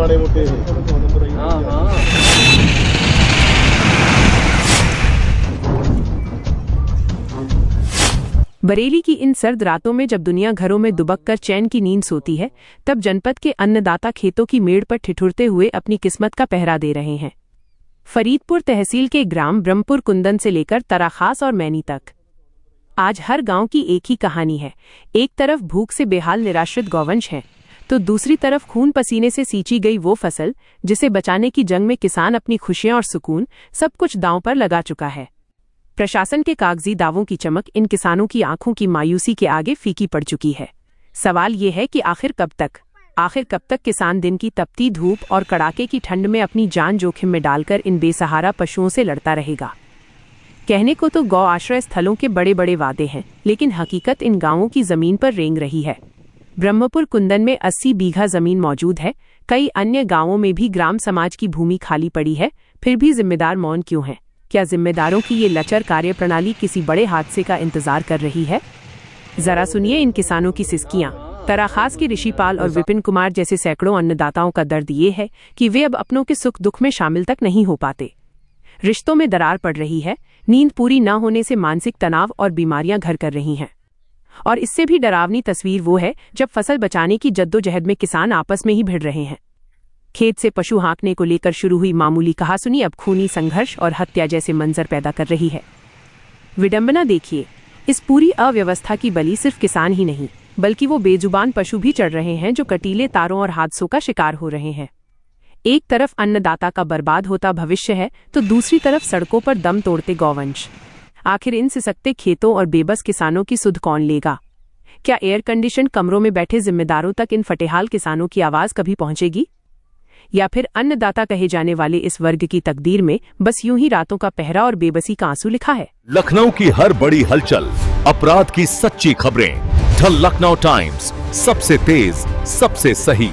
माड़े मोटे हाँ हाँ बरेली की इन सर्द रातों में जब दुनिया घरों में दुबक कर चैन की नींद सोती है, तब जनपद के अन्नदाता खेतों की मेड़ पर ठिठुरते हुए अपनी किस्मत का पहरा दे रहे हैं। फरीदपुर तहसील के ग्राम ब्रह्मपुर कुंदन से लेकर तराखास और मैनी तक आज हर गांव की एक ही कहानी है। एक तरफ भूख से बेहाल निराश्रित गौवंश हैं, तो दूसरी तरफ खून पसीने से सींची गई वो फसल जिसे बचाने की जंग में किसान अपनी खुशियां और सुकून सब कुछ दांव पर लगा चुका है। प्रशासन के कागजी दावों की चमक इन किसानों की आंखों की मायूसी के आगे फीकी पड़ चुकी है। सवाल ये है कि आखिर कब तक किसान दिन की तपती धूप और कड़ाके की ठंड में अपनी जान जोखिम में डालकर इन बेसहारा पशुओं से लड़ता रहेगा। कहने को तो गौ आश्रय स्थलों के बड़े बड़े वादे हैं, लेकिन हकीकत इन गांवों की जमीन पर रेंग रही है। ब्रह्मपुर कुंदन में 80 बीघा जमीन मौजूद है। कई अन्य गांवों में भी ग्राम समाज की भूमि खाली पड़ी है, फिर भी जिम्मेदार मौन क्यों हैं? क्या जिम्मेदारों की ये लचर कार्यप्रणाली किसी बड़े हादसे का इंतजार कर रही है? जरा सुनिए इन किसानों की सिसकियां। तराखास के ऋषिपाल और विपिन कुमार जैसे सैकड़ों अन्नदाताओं का दर्द ये है कि वे अब अपनों के सुख दुख में शामिल तक नहीं हो पाते। रिश्तों में दरार पड़ रही है, नींद पूरी न होने से मानसिक तनाव और बीमारियां घर कर रही हैं। और इससे भी डरावनी तस्वीर वो है जब फसल बचाने की जद्दोजहद में किसान आपस में ही भिड़ रहे हैं। खेत से पशु हाँकने को लेकर शुरू हुई मामूली कहासुनी अब खूनी संघर्ष और हत्या जैसे मंजर पैदा कर रही है। विडंबना देखिए, इस पूरी अव्यवस्था की बलि सिर्फ किसान ही नहीं, बल्कि वो बेजुबान पशु भी चढ़ रहे हैं जो कटीले तारों और हादसों का शिकार हो रहे हैं। एक तरफ अन्नदाता का बर्बाद होता भविष्य है, तो दूसरी तरफ सड़कों पर दम तोड़ते गौवंश। आखिर इन सिसकते खेतों और बेबस किसानों की सुध कौन लेगा? क्या एयर कंडीशन कमरों में बैठे जिम्मेदारों तक इन फटेहाल किसानों की आवाज कभी पहुंचेगी? या फिर अन्नदाता कहे जाने वाले इस वर्ग की तकदीर में बस यूं ही रातों का पहरा और बेबसी का आंसू लिखा है? लखनऊ की हर बड़ी हलचल, अपराध की सच्ची खबरें, द लखनऊ टाइम्स, सबसे तेज, सबसे सही।